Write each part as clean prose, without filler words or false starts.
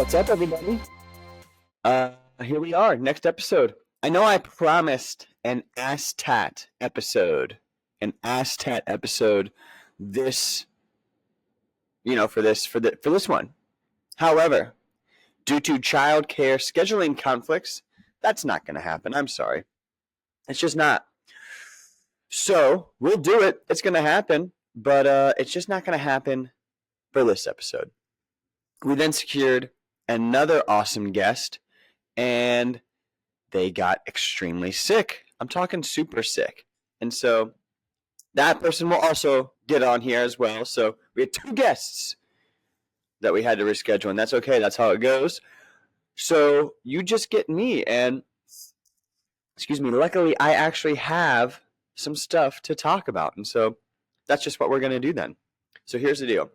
What's up, everybody? Here we are, next episode. I know I promised an ASTAT episode this, for this one. However, due to childcare scheduling conflicts, that's not going to happen. I'm sorry. It's just not. So we'll do it. It's going to happen, but it's just not going to happen for this episode. We then secured another awesome guest, and they got extremely sick. I'm talking super sick. And so that person will also get on here as well. So we had 2 guests that we had to reschedule, and that's okay. That's how it goes. So you just get me, and luckily I actually have some stuff to talk about. And so that's just what we're going to do then. So here's the deal.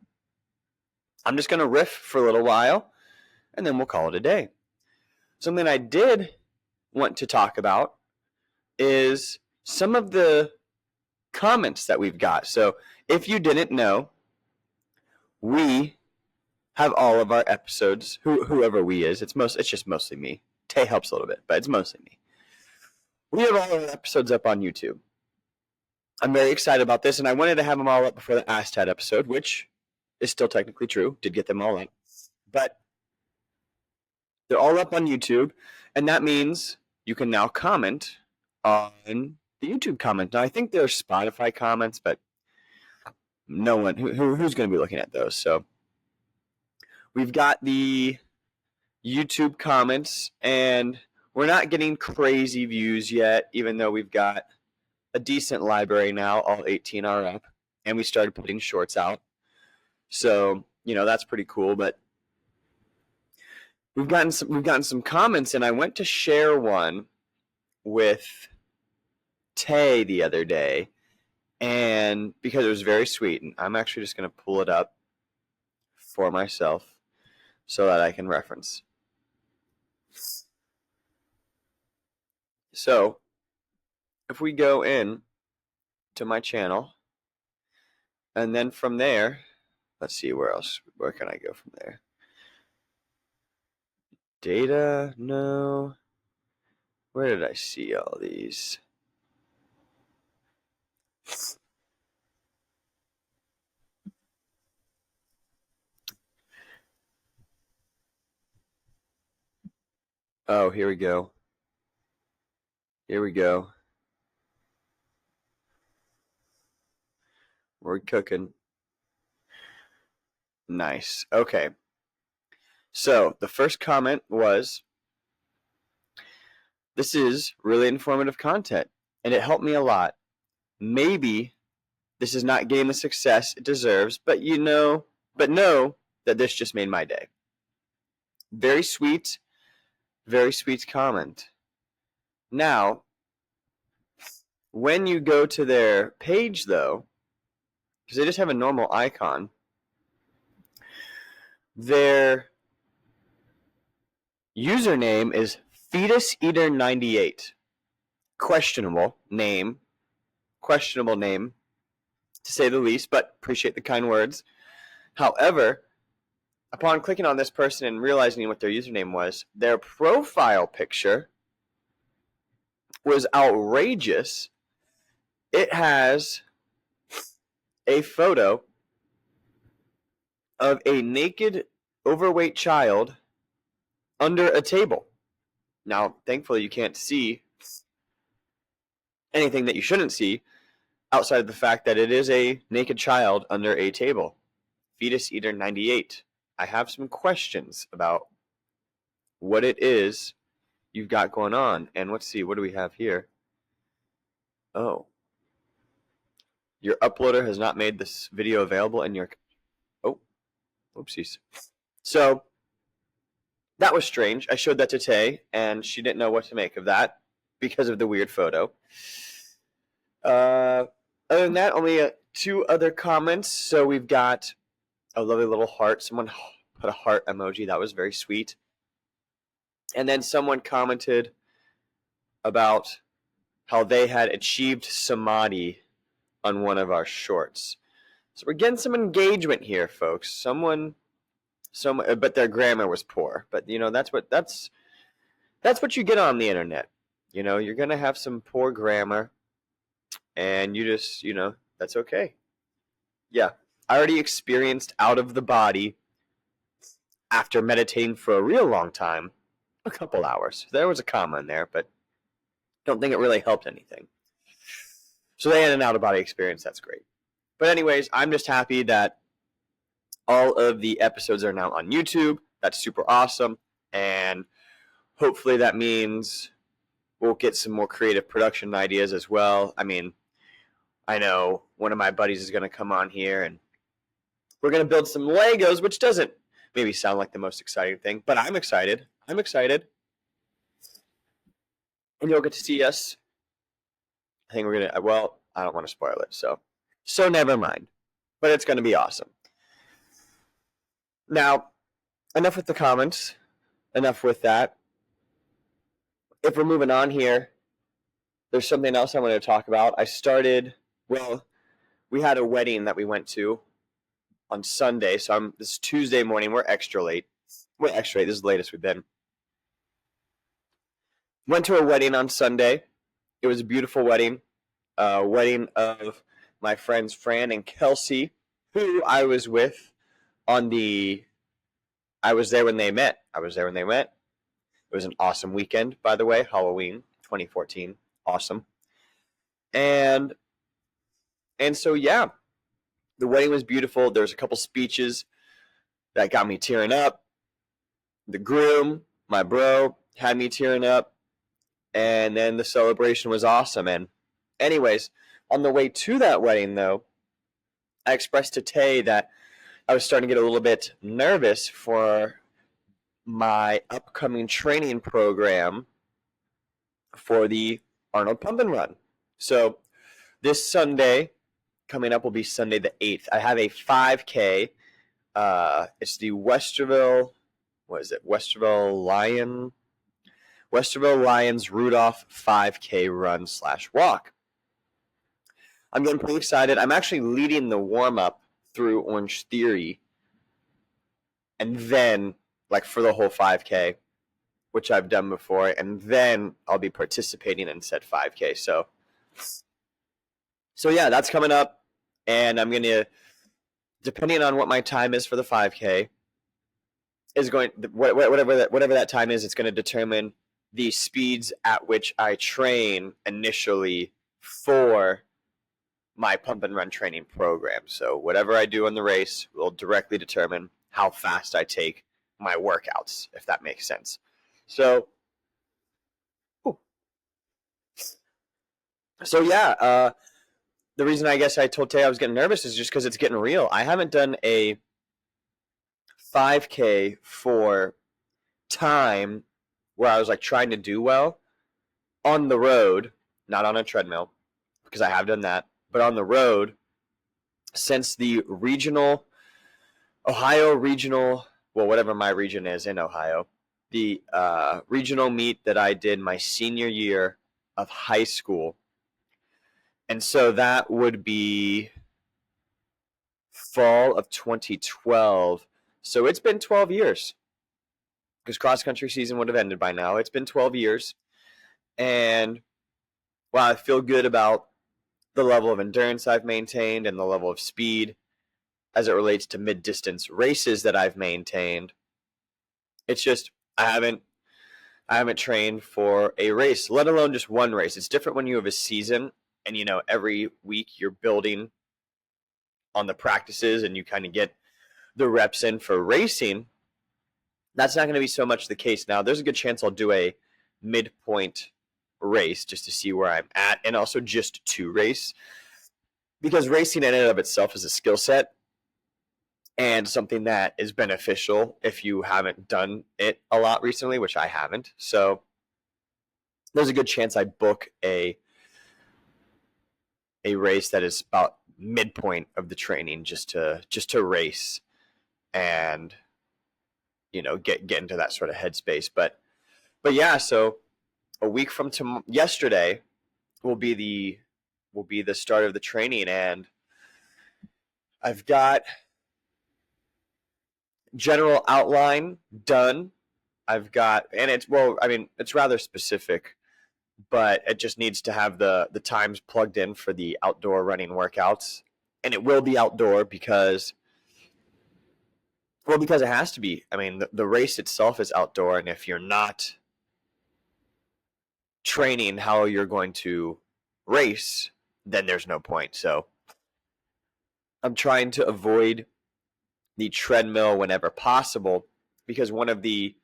I'm just going to riff for a little while, and then we'll call it a day. Something I did want to talk about is some of the comments that we've got. So if you didn't know, we have all of our episodes, whoever we is, it's just mostly me. Tay helps a little bit, but it's mostly me. We have all our episodes up on YouTube. I'm very excited about this, and I wanted to have them all up before the ASTAT episode, which is still technically true. Did get them all up. But they're all up on YouTube, and that means you can now comment on the YouTube comment. Now, I think there are Spotify comments, but no one who's going to be looking at those. So we've got the YouTube comments, and we're not getting crazy views yet, even though we've got a decent library now. All 18 are up, and we started putting shorts out. So, that's pretty cool, but we've gotten some comments, and I went to share one with Tay the other day, and because it was very sweet, and I'm actually just going to pull it up for myself so that I can reference. So, if we go in to my channel, and then from there, let's see, where can I go from there? Data, no. Where did I see all these? Oh, here we go. We're cooking. Nice. Okay. So the first comment was, this is really informative content, and it helped me a lot. Maybe this is not getting the success it deserves, but know that this just made my day. Very sweet comment. Now, when you go to their page, though, because they just have a normal icon, their username is FetusEater98. Questionable name, to say the least, but appreciate the kind words. However, upon clicking on this person and realizing what their username was, their profile picture was outrageous. It has a photo of a naked, overweight child under a table. Now, thankfully, you can't see anything that you shouldn't see outside of the fact that it is a naked child under a table. FetusEater98. I have some questions about what it is you've got going on. And let's see, what do we have here? Oh. Your uploader has not made this video available in your... Oh. Oopsies. So, that was strange. I showed that to Tay, and she didn't know what to make of that because of the weird photo. Other than that, only 2 other comments. So we've got a lovely little heart. Someone put a heart emoji. That was very sweet. And then someone commented about how they had achieved samadhi on one of our shorts. So we're getting some engagement here, folks. Someone but their grammar was poor. But that's what you get on the internet. You're gonna have some poor grammar, and you just that's okay. Yeah, I already experienced out of the body after meditating for a real long time, a couple hours. There was a comma in there, but don't think it really helped anything. So they had an out of body experience. That's great. But anyways, I'm just happy that all of the episodes are now on YouTube. That's super awesome. And hopefully that means we'll get some more creative production ideas as well. I mean, I know one of my buddies is going to come on here and we're going to build some Legos, which doesn't maybe sound like the most exciting thing, but I'm excited. I'm excited. And you'll get to see us. I think we're going to, well, I don't want to spoil it, so never mind. But it's going to be awesome. Now, enough with the comments. Enough with that. If we're moving on here, there's something else I want to talk about. We had a wedding that we went to on Sunday. So this is Tuesday morning. We're extra late. This is the latest we've been. Went to a wedding on Sunday. It was a beautiful wedding. Wedding of my friends Fran and Kelsey, who I was with I was there when they met. It was an awesome weekend, by the way. Halloween 2014. Awesome. And so, yeah, the wedding was beautiful. There was a couple speeches that got me tearing up. The groom, my bro, had me tearing up. And then the celebration was awesome. And anyways, on the way to that wedding, though, I expressed to Tay that I was starting to get a little bit nervous for my upcoming training program for the Arnold Pump and Run. So this Sunday coming up will be Sunday the 8th. I have a 5K. It's the Westerville Lions Rudolph 5K run /walk. I'm getting pretty excited. I'm actually leading the warm-up through Orange Theory, and then for the whole 5K, which I've done before, and then I'll be participating in said 5K. So yeah, that's coming up, and I'm going to, depending on what my time is for the 5K, whatever that time is, it's going to determine the speeds at which I train initially for my pump and run training program. So whatever I do in the race will directly determine how fast I take my workouts, if that makes sense. So yeah, the reason I guess I told Tay I was getting nervous is just because it's getting real. I haven't done a 5K for time where I was trying to do well on the road, not on a treadmill, because I have done that, but on the road since the Ohio regional, whatever my region is in Ohio, the regional meet that I did my senior year of high school. And so that would be fall of 2012. So it's been 12 years because cross-country season would have ended by now. It's been 12 years. And while I feel good about the level of endurance I've maintained and the level of speed as it relates to mid-distance races that I've maintained, it's just I haven't trained for a race, let alone just one race. It's different when you have a season and every week you're building on the practices and you kind of get the reps in for racing. That's not going to be so much the case now. There's a good chance I'll do a midpoint race just to see where I'm at, and also just to race, because racing in and of itself is a skill set and something that is beneficial if you haven't done it a lot recently, which I haven't. So there's a good chance I book a race that is about midpoint of the training just to race and get into that sort of headspace. But yeah, so a week from yesterday will be the start of the training, and I've got general outline done. I've got, and it's rather specific, but it just needs to have the times plugged in for the outdoor running workouts. And it will be outdoor because it has to be. I mean, the race itself is outdoor, and if you're not training how you're going to race, then there's no point. So I'm trying to avoid the treadmill whenever possible, because one of the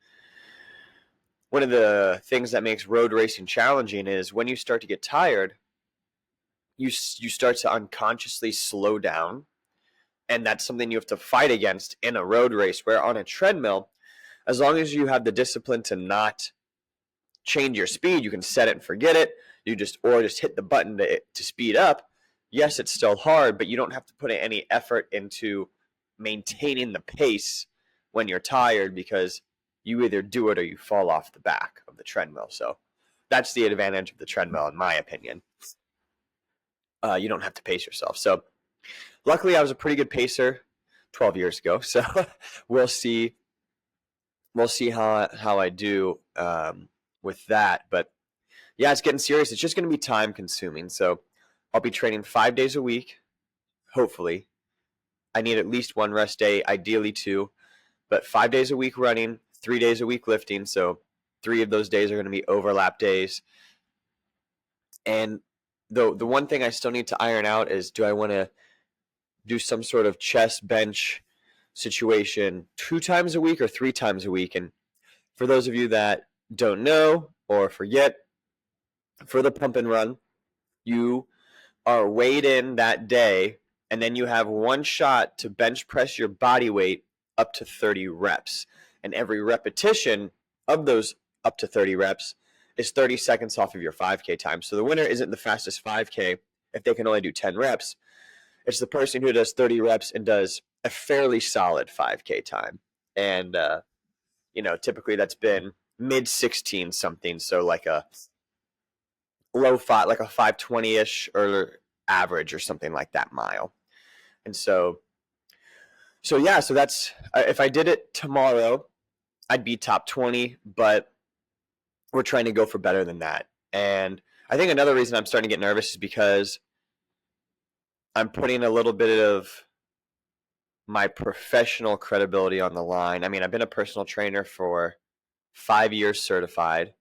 things that makes road racing challenging is when you start to get tired, you start to unconsciously slow down, and that's something you have to fight against in a road race. Where on a treadmill, as long as you have the discipline to not change your speed, you can set it and forget it. You just hit the button to speed up. Yes, it's still hard, but you don't have to put any effort into maintaining the pace when you're tired, because you either do it or you fall off the back of the treadmill. So that's the advantage of the treadmill, in my opinion. You don't have to pace yourself. So luckily, I was a pretty good pacer 12 years ago. So we'll see how I do with that. But yeah, it's getting serious. It's just going to be time consuming. So I'll be training 5 days a week, hopefully. I need at least one rest day, ideally 2, but 5 days a week running, 3 days a week lifting. So 3 of those days are going to be overlap days. And the one thing I still need to iron out is, do I want to do some sort of chest bench situation 2 times a week or 3 times a week? And for those of you that don't know or forget, for the pump and run, you are weighed in that day, and then you have one shot to bench press your body weight up to 30 reps. And every repetition of those up to 30 reps is 30 seconds off of your 5K time. So the winner isn't the fastest 5K if they can only do 10 reps. It's the person who does 30 reps and does a fairly solid 5K time. And, typically that's been mid-16 something. So like a low 5, like a 5:20-ish or average or something like that mile. And so that's, if I did it tomorrow, I'd be top 20, but we're trying to go for better than that. And I think another reason I'm starting to get nervous is because I'm putting a little bit of my professional credibility on the line. I mean, I've been a personal trainer for 5 years certified,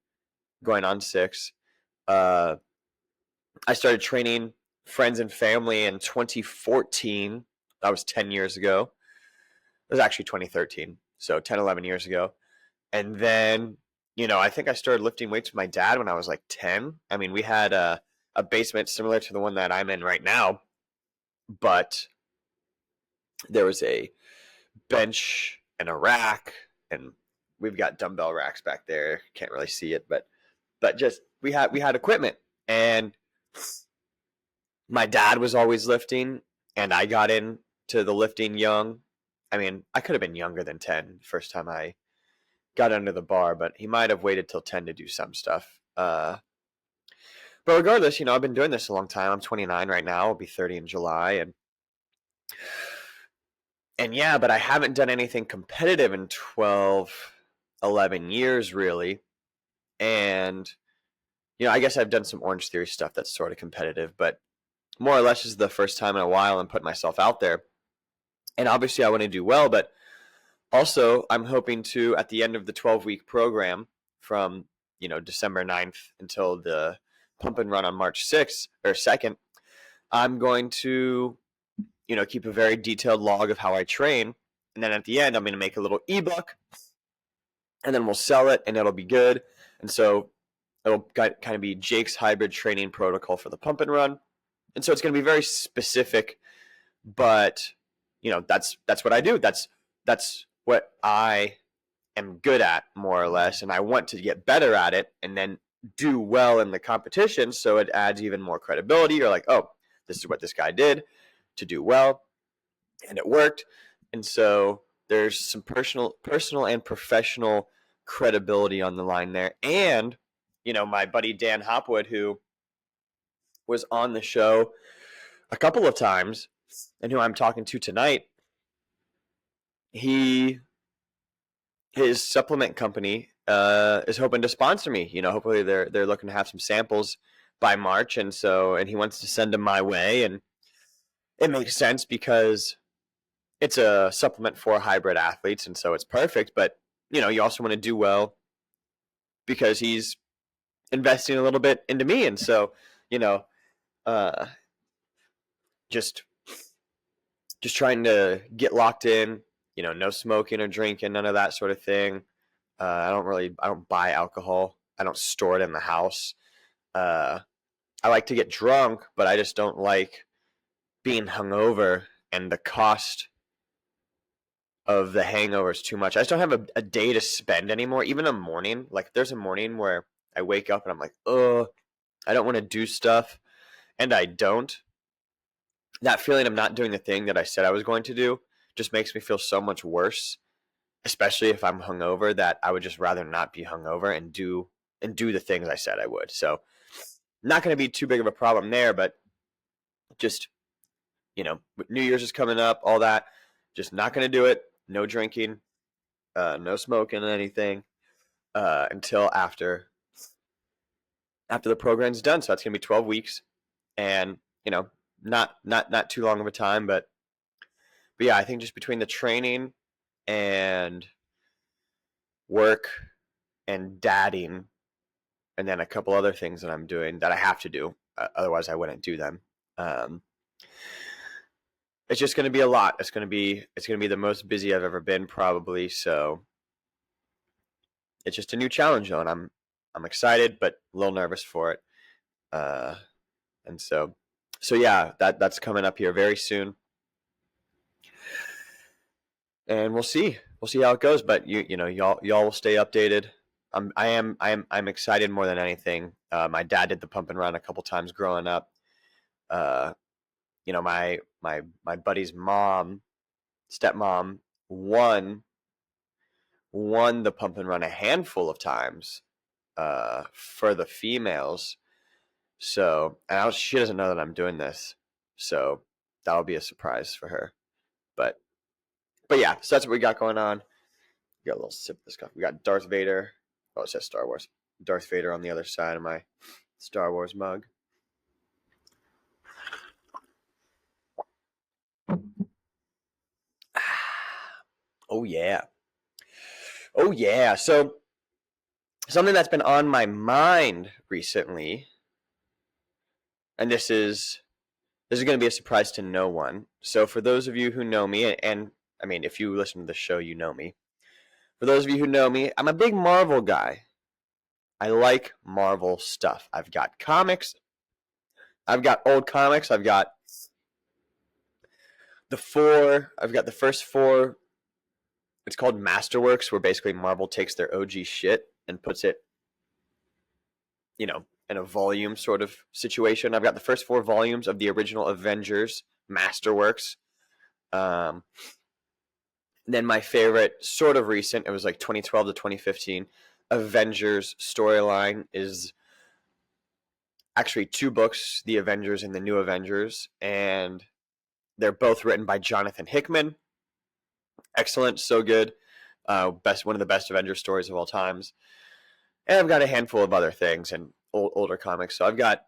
going on 6. I started training friends and family in 2014. That was 10 years ago. It was actually 2013, so 10, 11 years ago. And then, I think I started lifting weights with my dad when I was like 10. I mean, we had a basement similar to the one that I'm in right now, but there was a bench and a rack, and we've got dumbbell racks back there. Can't really see it, but just we had equipment, and my dad was always lifting, and I got into the lifting young. I mean, I could have been younger than 10 first time I got under the bar, but he might have waited till 10 to do some stuff. But regardless, I've been doing this a long time. I'm 29 right now. I'll be 30 in July. And yeah, but I haven't done anything competitive in 12, 11 years, really. And, I guess I've done some Orange Theory stuff that's sort of competitive, but more or less this is the first time in a while I'm putting myself out there. And obviously I want to do well, but also I'm hoping to, at the end of the 12-week program from, December 9th until the pump and run on March 6th or 2nd, I'm going to, keep a very detailed log of how I train. And then at the end, I'm going to make a little ebook, and then we'll sell it, and it'll be good. And so it'll kind of be Jake's hybrid training protocol for the pump and run. And so it's going to be very specific, but that's what I do. That's what I am good at, more or less, and I want to get better at it and then do well in the competition, so it adds even more credibility. You're like, oh, this is what this guy did to do well, and it worked. And so there's some personal and professional credibility on the line there. And my buddy Dan Hopwood, who was on the show a couple of times and who I'm talking to tonight, he his supplement company is hoping to sponsor me. Hopefully they're looking to have some samples by March, and he wants to send them my way, and it makes sense because it's a supplement for hybrid athletes, and so it's perfect. But you also want to do well because he's investing a little bit into me, and so uh, just trying to get locked in. No smoking or drinking, none of that sort of thing. I don't buy alcohol. I don't store it in the house. I like to get drunk, but I just don't like being hungover, and the cost of the hangover is too much. I just don't have a day to spend anymore. Even a morning, like there's a morning where I wake up and I'm like, oh, I don't want to do stuff, and I don't. That feeling of not doing the thing that I said I was going to do just makes me feel so much worse, especially if I'm hungover, that I would just rather not be hungover and do the things I said I would. So not going to be too big of a problem there, but just, New Year's is coming up, all that, just not going to do it. No drinking, no smoking, anything until after the program's done. So that's going to be 12 weeks, and not too long of a time, but yeah, I think just between the training and work and dadding, and then a couple other things that I'm doing that I have to do, otherwise I wouldn't do them. It's just going to be a lot. It's going to be the most busy I've ever been, probably. So it's just a new challenge, though, and I'm excited, but a little nervous for it. And so yeah, that's coming up here very soon, and we'll see how it goes. But y'all will stay updated. I'm excited more than anything. My dad did the pump and run a couple times growing up. My buddy's stepmom won the pump and run a handful of times for the females. So, and she doesn't know that I'm doing this, so that'll be a surprise for her. But yeah, so that's what we got going on. We got a little sip of this stuff. We got Darth Vader. Oh, it says Star Wars. Darth Vader on the other side of my Star Wars mug. Oh yeah. So something that's been on my mind recently, and this is going to be a surprise to no one. So for those of you who know me, and I mean, if you listen to the show, you know me. For those of you who know me, I'm a big Marvel guy. I like Marvel stuff. I've got comics. I've got old comics. I've got the first four. It's called Masterworks, where basically Marvel takes their OG shit and puts it, in a volume sort of situation. I've got the first 4 volumes of the original Avengers Masterworks. Then my favorite, sort of recent, it was like 2012 to 2015, Avengers storyline is actually 2 books, The Avengers and The New Avengers, and they're both written by Jonathan Hickman. Excellent, so good. One of the best Avengers stories of all times. And I've got a handful of other things and older comics. So I've got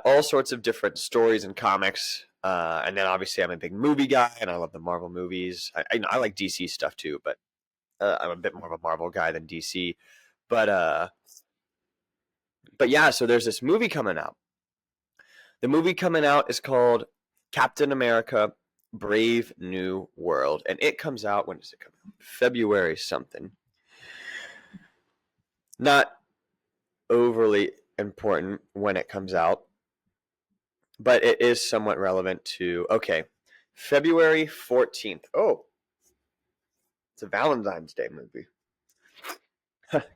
all sorts of different stories and comics. And then obviously I'm a big movie guy, and I love the Marvel movies. I like DC stuff too, but I'm a bit more of a Marvel guy than DC. But yeah, so there's this movie coming out. The movie coming out is called Captain America: Brave New World, and it comes out, when does it come out? February something. Not overly important when it comes out, but it is somewhat relevant to, February 14th. Oh, it's a Valentine's Day movie.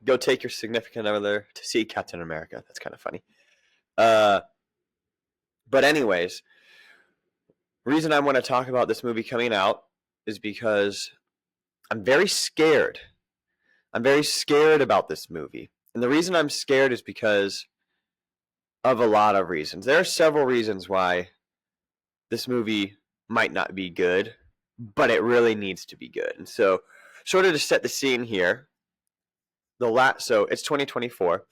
Go take your significant other to see Captain America. That's kind of funny. But anyways, reason I want to talk about this movie coming out is because I'm very scared. I'm very scared about this movie. And the reason I'm scared is because of a lot of reasons. There are several reasons why this movie might not be good, but it really needs to be good. And so sort of to set the scene here, so it's 2024.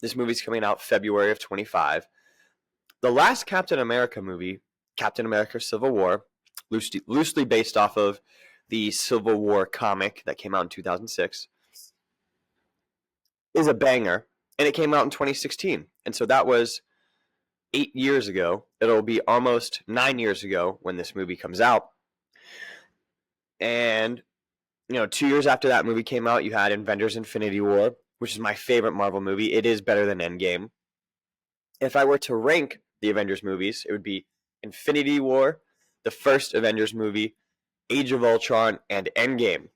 This movie's coming out February of 25. The last Captain America movie, Captain America Civil War, loosely based off of the Civil War comic that came out in 2006, is a banger, and it came out in 2016. And so that was 8 years ago. It'll be almost 9 years ago when this movie comes out. And 2 years after that movie came out, you had Avengers Infinity War, which is my favorite Marvel movie. It is better than Endgame. If I were to rank the Avengers movies, it would be Infinity War, the first Avengers movie, Age of Ultron, and Endgame.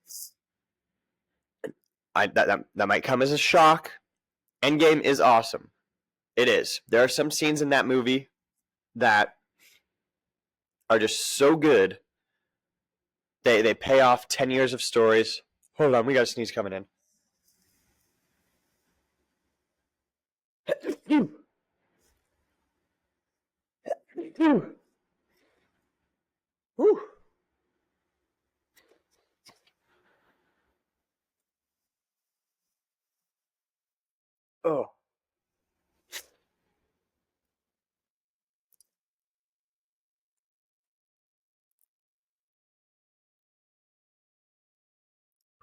That might come as a shock. Endgame is awesome. It is. There are some scenes in that movie that are just so good. They pay off 10 years of stories. Hold on, we got a sneeze coming in. Whew. Oh.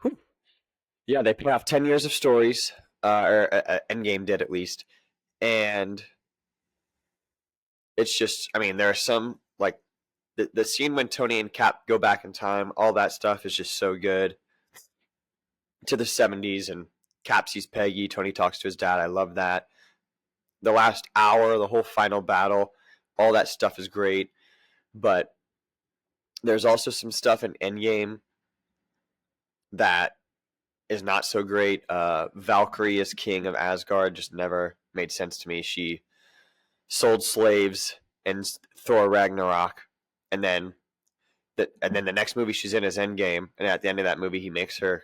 Whew. Yeah, they pay off 10 years of stories, or Endgame did at least. And it's just, there are some, like, the scene when Tony and Cap go back in time, all that stuff is just so good. To the 70s, and Cap sees Peggy, Tony talks to his dad. I love that. The last hour, the whole final battle, all that stuff is great. But there's also some stuff in Endgame that is not so great. Valkyrie as king of Asgard just never made sense to me. She sold slaves in Thor Ragnarok, and then the next movie she's in is Endgame, and at the end of that movie he makes her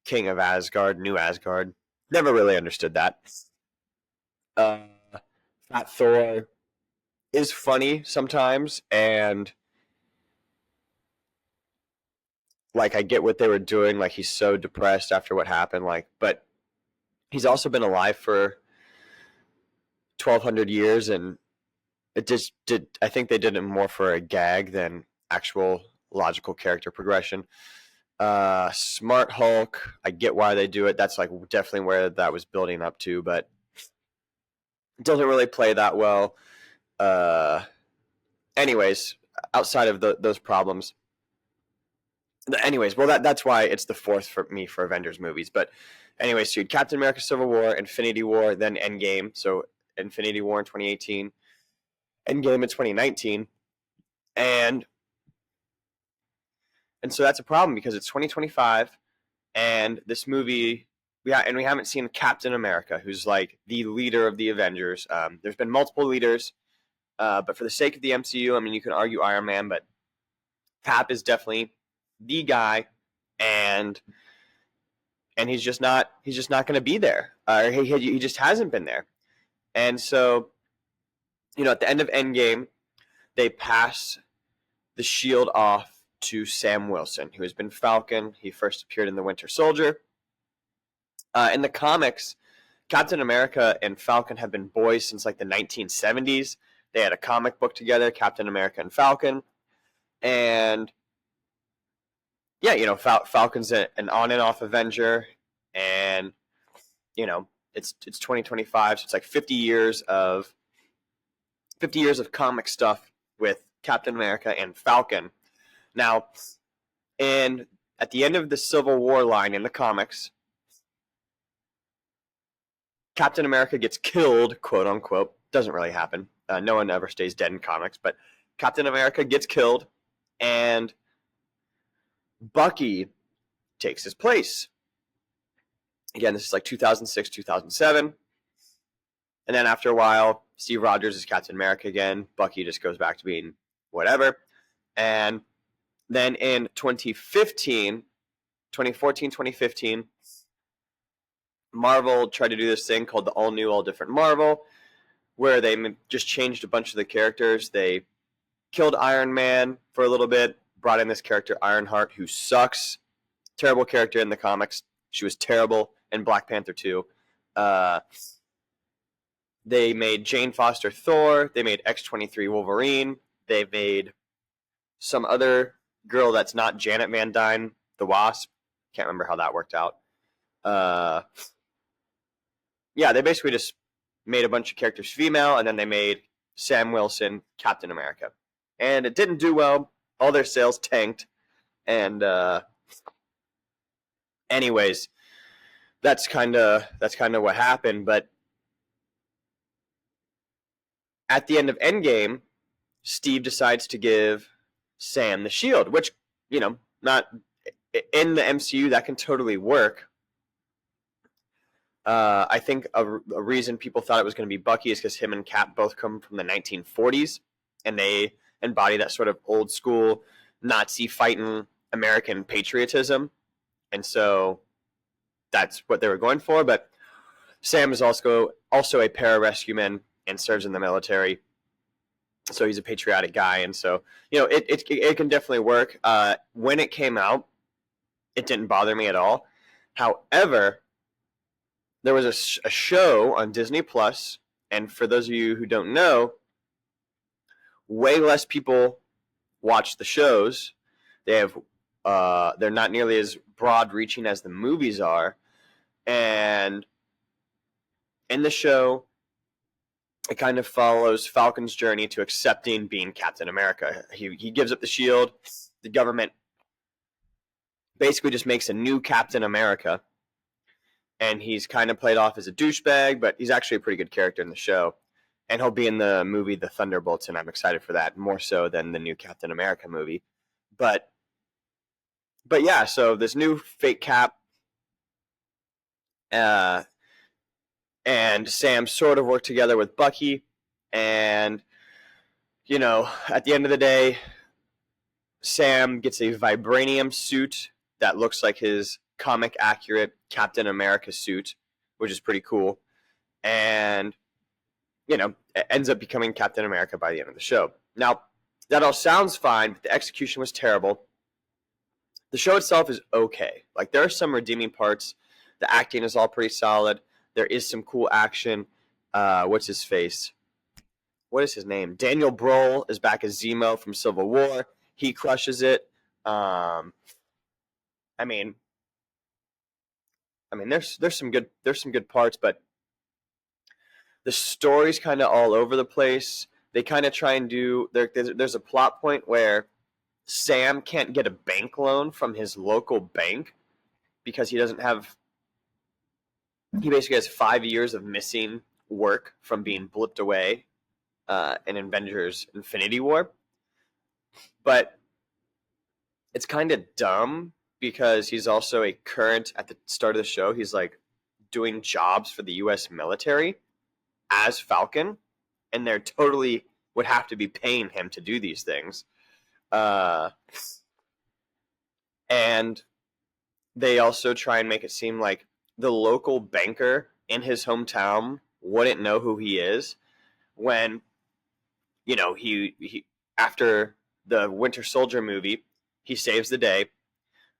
king of Asgard, New Asgard. Never really understood that. Fat Thor is funny sometimes, and I get what they were doing. He's so depressed after what happened. But he's also been alive for 1,200 years, and it just did. I think they did it more for a gag than actual logical character progression. Smart Hulk, I get why they do it. That's definitely where that was building up to, but it doesn't really play that well. Anyways, outside of those problems. Anyways, well, that's why it's the fourth for me for Avengers movies. But anyways, so you had Captain America Civil War, Infinity War, then Endgame. So Infinity War in 2018, Endgame in 2019. And so that's a problem because it's 2025, and this movie, we haven't seen Captain America, who's the leader of the Avengers. There's been multiple leaders, but for the sake of the MCU, you can argue Iron Man, but Cap is definitely the guy, and he's just not going to be there. He just hasn't been there. And so, at the end of Endgame, they pass the shield off to Sam Wilson, who has been Falcon. He first appeared in The Winter Soldier. In the comics, Captain America and Falcon have been boys since the 1970s. They had a comic book together, Captain America and Falcon. And yeah, Falcon's an on and off Avenger, and it's 2025, so it's 50 years of comic stuff with Captain America and Falcon. Now, at the end of the Civil War line in the comics, Captain America gets killed, quote unquote. Doesn't really happen. No one ever stays dead in comics, but Captain America gets killed, and Bucky takes his place. Again, this is 2006, 2007. And then after a while, Steve Rogers is Captain America again. Bucky just goes back to being whatever. And then in 2014, 2015, Marvel tried to do this thing called the All New, All Different Marvel, where they just changed a bunch of the characters. They killed Iron Man for a little bit, brought in this character Ironheart, who sucks. Terrible character in the comics. She was terrible in Black Panther 2. They made Jane Foster Thor. They made X-23 Wolverine. They made some other girl that's not Janet Van Dyne, the Wasp. Can't remember how that worked out. Yeah, they basically just made a bunch of characters female, and then they made Sam Wilson Captain America. And it didn't do well. All their sales tanked. And anyways, that's kind of what happened. But at the end of Endgame, Steve decides to give Sam the shield, which, you know, not in the MCU, that can totally work. I think a reason people thought it was going to be Bucky is because him and Cap both come from the 1940s, and they embody that sort of old school Nazi fighting American patriotism, and so that's what they were going for. But Sam is also a pararescueman and serves in the military, so he's a patriotic guy, and so, you know, it can definitely work. When it came out, it didn't bother me at all. However, there was a show on Disney Plus, and for those of you who don't know, way less people watch the shows. They're not nearly as broad-reaching as the movies are, and in the show, it kind of follows Falcon's journey to accepting being Captain America. He gives up the shield. The government basically just makes a new Captain America, and he's kind of played off as a douchebag, but he's actually a pretty good character in the show. And he'll be in the movie The Thunderbolts, and I'm excited for that, more so than the new Captain America movie. But yeah, so this new fake Cap, and Sam sort of work together with Bucky, and, you know, at the end of the day, Sam gets a vibranium suit that looks like his comic accurate Captain America suit, which is pretty cool, and, you know, it ends up becoming Captain America by the end of the show. Now, that all sounds fine, but the execution was terrible. The show itself is okay. Like, there are some redeeming parts. The acting is all pretty solid. There is some cool action. What's his face? What is his name? Daniel Bruhl is back as Zemo from Civil War. He crushes it. I mean, there's some good parts, but the story's kind of all over the place. They kind of try and do there's a plot point where Sam can't get a bank loan from his local bank because he basically has 5 years of missing work from being blipped away in Avengers Infinity War. But it's kind of dumb because he's also a current, at the start of the show, he's like doing jobs for the U.S. military as Falcon, and they're totally would have to be paying him to do these things. And they also try and make it seem like the local banker in his hometown wouldn't know who he is when, you know, he after the Winter Soldier movie, he saves the day.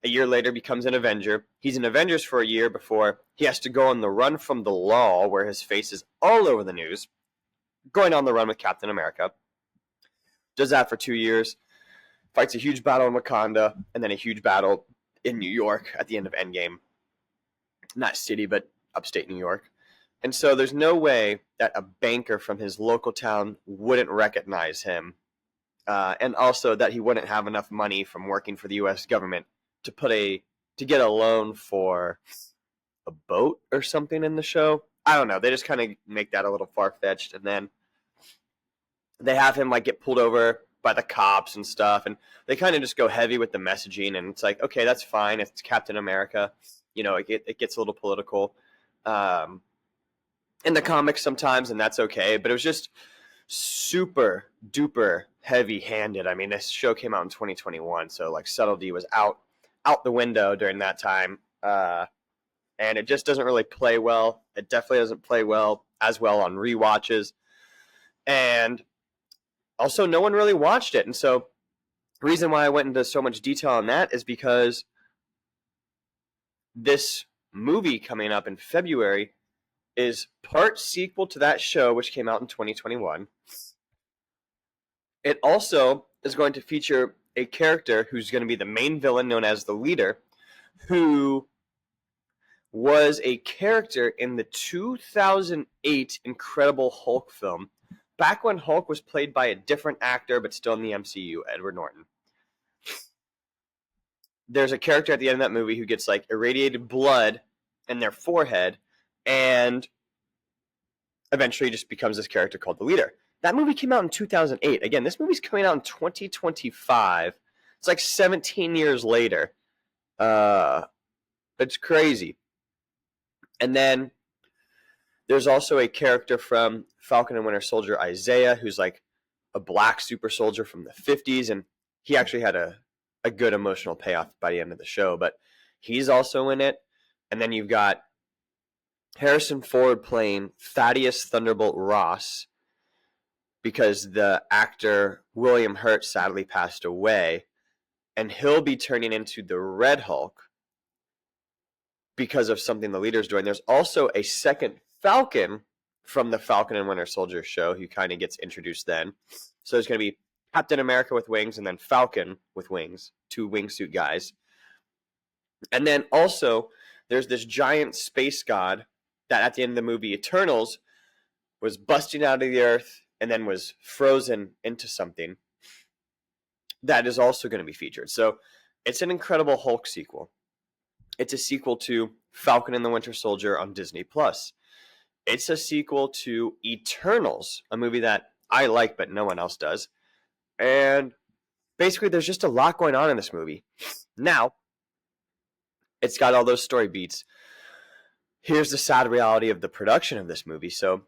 A year later becomes an Avenger. He's in Avengers for a year before he has to go on the run from the law, where his face is all over the news, going on the run with Captain America. Does that for 2 years. Fights a huge battle in Wakanda, and then a huge battle in New York at the end of Endgame. Not city, but upstate New York. And so there's no way that a banker from his local town wouldn't recognize him. And also that he wouldn't have enough money from working for the U.S. government to get a loan for a boat or something in the show. I don't know. They just kind of make that a little far-fetched. And then they have him like get pulled over by the cops and stuff. And they kind of just go heavy with the messaging. And it's like, okay, that's fine. It's Captain America. You know, it gets a little political in the comics sometimes, and that's okay. But it was just super duper heavy-handed. I mean, this show came out in 2021, so like subtlety was out the window during that time, and it just doesn't really play well. It definitely doesn't play as well on rewatches, and also no one really watched it. And so the reason why I went into so much detail on that is because this movie coming up in February is part sequel to that show, which came out in 2021. It also is going to feature a character who's going to be the main villain, known as the Leader, who was a character in the 2008 Incredible Hulk film, back when Hulk was played by a different actor, but still in the MCU, Edward Norton. There's a character at the end of that movie who gets like irradiated blood in their forehead, and eventually just becomes this character called the Leader. That movie came out in 2008. Again, this movie's coming out in 2025. It's like 17 years later. It's crazy. And then there's also a character from Falcon and Winter Soldier, Isaiah, who's like a black super soldier from the 50s, and he actually had a good emotional payoff by the end of the show, but he's also in it. And then you've got Harrison Ford playing Thaddeus Thunderbolt Ross, because the actor William Hurt sadly passed away, and he'll be turning into the Red Hulk because of something the Leader's doing. There's also a second Falcon from the Falcon and Winter Soldier show who kind of gets introduced then. So there's going to be Captain America with wings and then Falcon with wings, two wingsuit guys. And then also there's this giant space god that at the end of the movie Eternals was busting out of the earth and then was frozen into something that is also going to be featured. So it's an Incredible Hulk sequel. It's a sequel to Falcon and the Winter Soldier on Disney+. It's a sequel to Eternals, a movie that I like but no one else does. And basically there's just a lot going on in this movie. Now, it's got all those story beats. Here's the sad reality of the production of this movie. So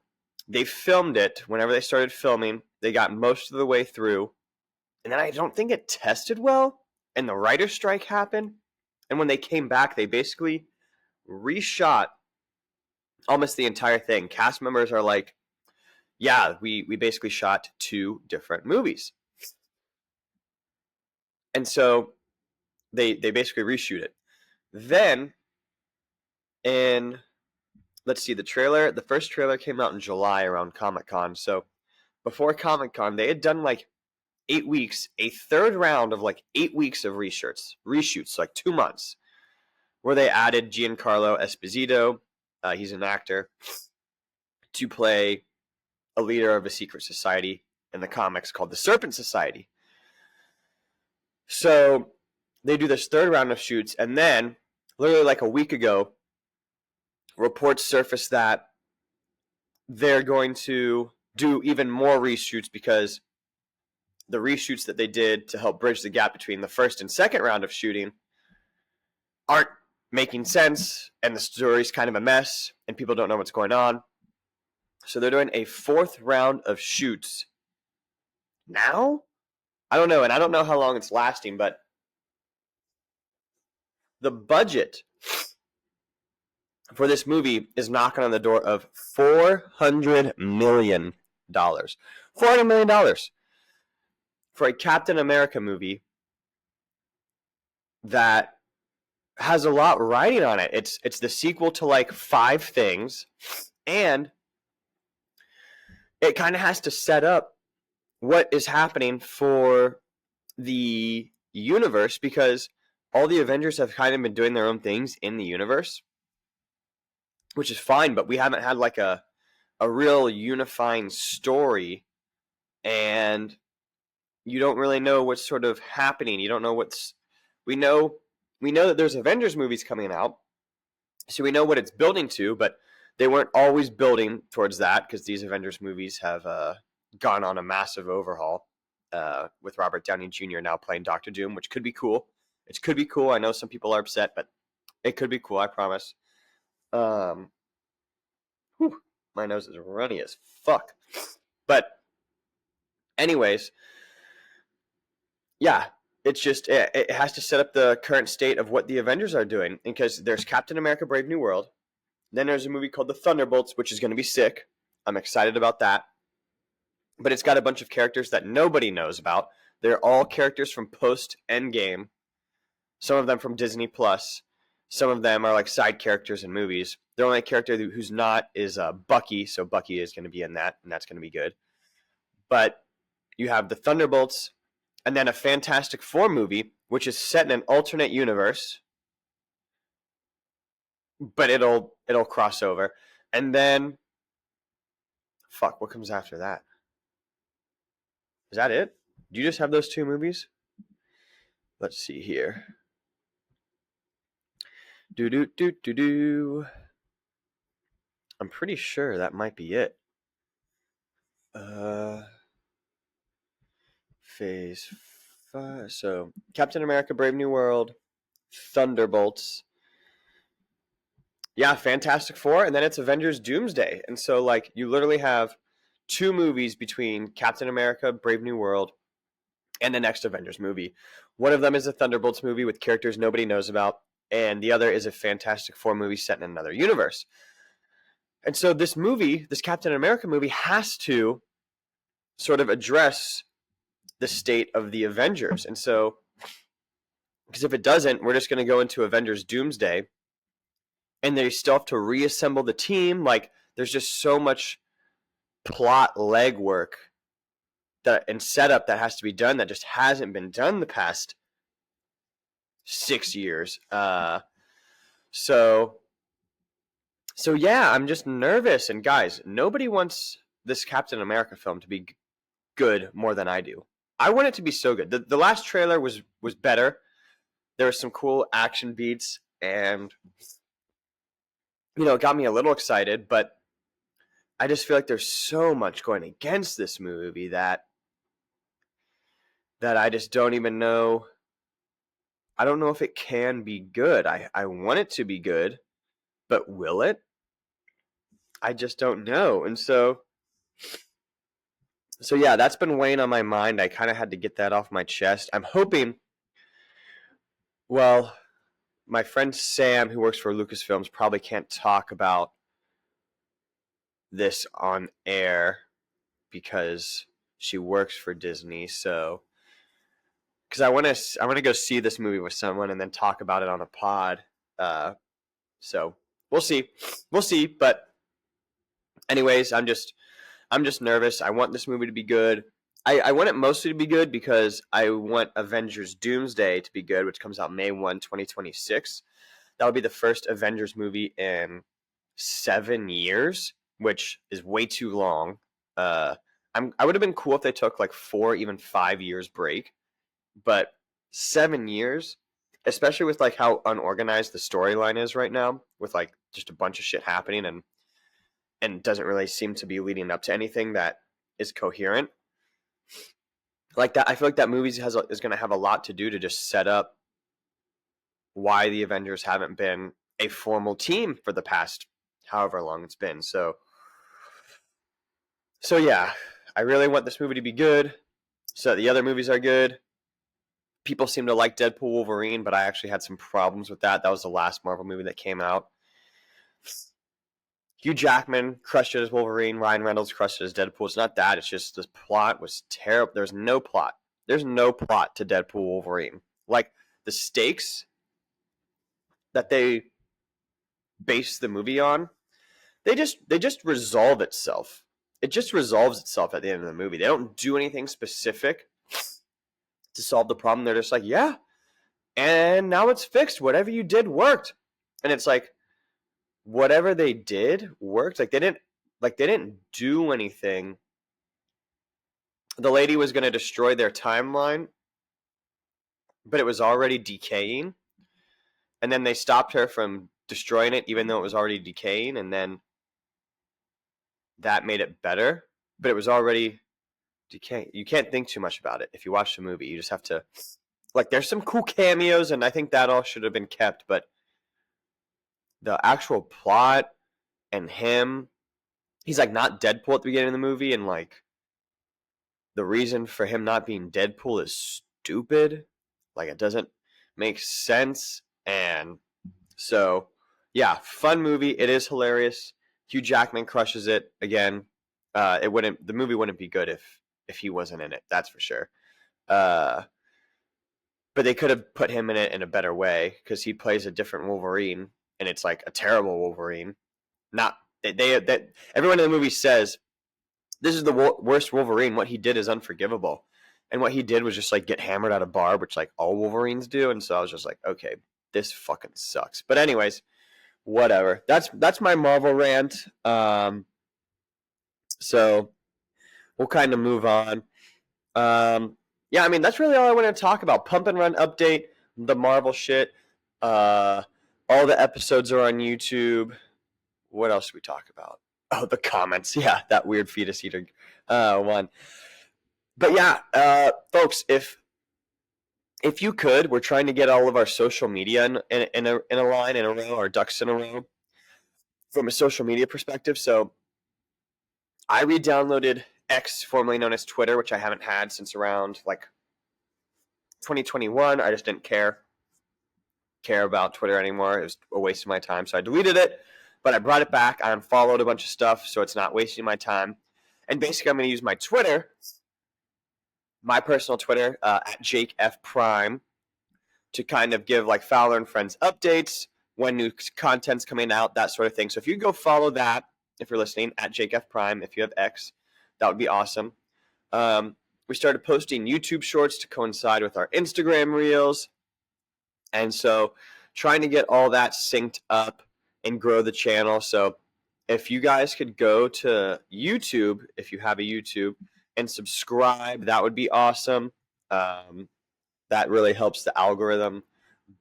they filmed it. Whenever they started filming, they got most of the way through. And then I don't think it tested well, and the writer's strike happened. And when they came back, they basically reshot almost the entire thing. Cast members are like, yeah, we basically shot two different movies. And so they basically reshoot it. Then, let's see, the first trailer came out in July around Comic-Con. So before Comic-Con, they had done like 8 weeks, a third round of like 8 weeks of reshoots, like 2 months, where they added Giancarlo Esposito, he's an actor, to play a leader of a secret society in the comics called the Serpent Society. So they do this third round of shoots, and then literally like a week ago, reports surfaced that they're going to do even more reshoots because the reshoots that they did to help bridge the gap between the first and second round of shooting aren't making sense, and the story's kind of a mess, and people don't know what's going on. So they're doing a fourth round of shoots now? I don't know, and I don't know how long it's lasting, but the budget for this movie is knocking on the door of $400 million. $400 million for a Captain America movie that has a lot riding on it. It's the sequel to like 5 things, and it kind of has to set up what is happening for the universe, because all the Avengers have kind of been doing their own things in the universe, which is fine, but we haven't had like a real unifying story, and you don't really know what's sort of happening. You don't know we know that there's Avengers movies coming out, so we know what it's building to, but they weren't always building towards that, because these Avengers movies have gone on a massive overhaul, with Robert Downey Jr. now playing Doctor Doom, which could be cool. It could be cool. I know some people are upset, but it could be cool, I promise. My nose is runny as fuck. But anyways, yeah, it's just, it has to set up the current state of what the Avengers are doing, because there's Captain America Brave New World. Then there's a movie called The Thunderbolts, which is going to be sick. I'm excited about that. But it's got a bunch of characters that nobody knows about. They're all characters from post-Endgame. Some of them from Disney+. some of them are like side characters in movies. The only character who's not is Bucky, so Bucky is going to be in that, and that's going to be good. But you have the Thunderbolts, and then a Fantastic Four movie, which is set in an alternate universe, but it'll cross over. And then, fuck, what comes after that? Is that it? Do you just have those two movies? Let's see here. I'm pretty sure that might be it. Phase 5. So, Captain America, Brave New World, Thunderbolts. Yeah, Fantastic Four, and then it's Avengers Doomsday. And so, like, you literally have two movies between Captain America, Brave New World, and the next Avengers movie. One of them is a Thunderbolts movie with characters nobody knows about, and the other is a Fantastic Four movie set in another universe. And so this movie, this Captain America movie, has to sort of address the state of the Avengers. And so, because if it doesn't, we're just going to go into Avengers Doomsday, and they still have to reassemble the team. Like, there's just so much plot legwork and setup that has to be done that just hasn't been done the past 6 years. So yeah, I'm just nervous. And guys, nobody wants this Captain America film to be good more than I do. I want it to be so good. The last trailer was better. There were some cool action beats, and it got me a little excited, but I just feel like there's so much going against this movie that I just don't even know. I don't know if it can be good. I want it to be good, but will it? I just don't know. And so yeah, that's been weighing on my mind. I kind of had to get that off my chest. I'm hoping, well, my friend Sam, who works for Lucasfilms, probably can't talk about this on air because she works for Disney. So, because I want to go see this movie with someone and then talk about it on a pod. So we'll see. But anyways, I'm just nervous. I want this movie to be good. I want it mostly to be good because I want Avengers Doomsday to be good, which comes out May 1, 2026. That would be the first Avengers movie in 7 years, which is way too long. I would have been cool if they took like 4, even 5 years break, but 7 years, especially with like how unorganized the storyline is right now, with like just a bunch of shit happening and doesn't really seem to be leading up to anything that is coherent. Like that, I feel like that movie is going to have a lot to do to just set up why the Avengers haven't been a formal team for the past however long it's been. So yeah, I really want this movie to be good. So the other movies are good. People seem to like Deadpool Wolverine, but I actually had some problems with that. That was the last Marvel movie that came out. Hugh Jackman crushed it as Wolverine. Ryan Reynolds crushed it as Deadpool. It's not that. It's just this plot was terrible. There's no plot. There's no plot to Deadpool Wolverine. Like, the stakes that they base the movie on, they just resolve itself. It just resolves itself at the end of the movie. They don't do anything specific to solve the problem. They're just like, yeah, and now it's fixed. Whatever you did worked. And it's like, whatever they did worked. Like, they didn't do anything. The lady was going to destroy their timeline, but it was already decaying. And then they stopped her from destroying it, even though it was already decaying. And then that made it better, but it was already decaying. You can't think too much about it if you watch the movie. You just have to, like, there's some cool cameos, and I think that all should have been kept, but the actual plot and him, he's like not Deadpool at the beginning of the movie, and like the reason for him not being Deadpool is stupid. Like, it doesn't make sense. And so yeah, fun movie. It is hilarious. Hugh Jackman crushes it again. The movie wouldn't be good if he wasn't in it. That's for sure. But but they could have put him in it in a better way because he plays a different Wolverine, and it's like a terrible Wolverine. Not that everyone in the movie says this is the worst Wolverine. What he did is unforgivable, and what he did was just like get hammered at a bar, which like all Wolverines do. And so I was just like, okay, this fucking sucks. But anyways, whatever. That's my Marvel rant. So we'll kind of move on. Yeah, I mean, that's really all I want to talk about. Pump and Run update, the Marvel shit. All the episodes are on YouTube. What else do we talk about? Oh, the comments. Yeah, that weird fetus eater one. But yeah, folks, if you could, we're trying to get all of our social media in a line, in a row, our ducks in a row from a social media perspective. So I re-downloaded X, formerly known as Twitter, which I haven't had since around like 2021. I just didn't care about Twitter anymore. It was a waste of my time, so I deleted it. But I brought it back. I unfollowed a bunch of stuff, so it's not wasting my time. And basically, I'm going to use my Twitter, my personal Twitter, at Jake F. Prime, to kind of give like Fowler and Friends updates, when new content's coming out, that sort of thing. So if you go follow that, if you're listening, at Jake F. Prime, if you have X, that would be awesome. We started posting YouTube shorts to coincide with our Instagram reels. And so trying to get all that synced up and grow the channel. So if you guys could go to YouTube, if you have a YouTube, and subscribe, that would be awesome. That really helps the algorithm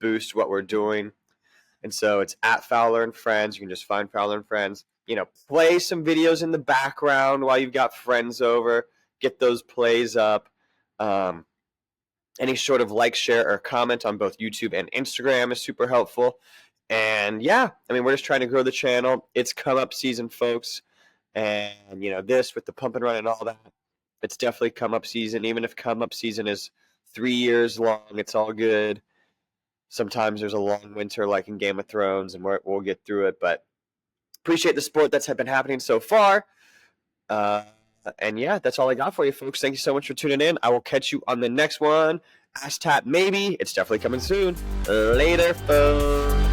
boost what we're doing. And so it's at Fowler and Friends. You can just find Fowler and Friends. You know, play some videos in the background while you've got friends over. Get those plays up. Any sort of like, share, or comment on both YouTube and Instagram is super helpful. And yeah, I mean, we're just trying to grow the channel. It's come up season, folks. And, you know, this with the pump and run and all that, it's definitely come up season. Even if come up season is 3 years long, it's all good. Sometimes there's a long winter like in Game of Thrones, and we'll get through it. But appreciate the support that's been happening so far. And yeah, that's all I got for you, folks. Thank you so much for tuning in. I will catch you on the next one. Ass Tap maybe. It's definitely coming soon. Later, folks.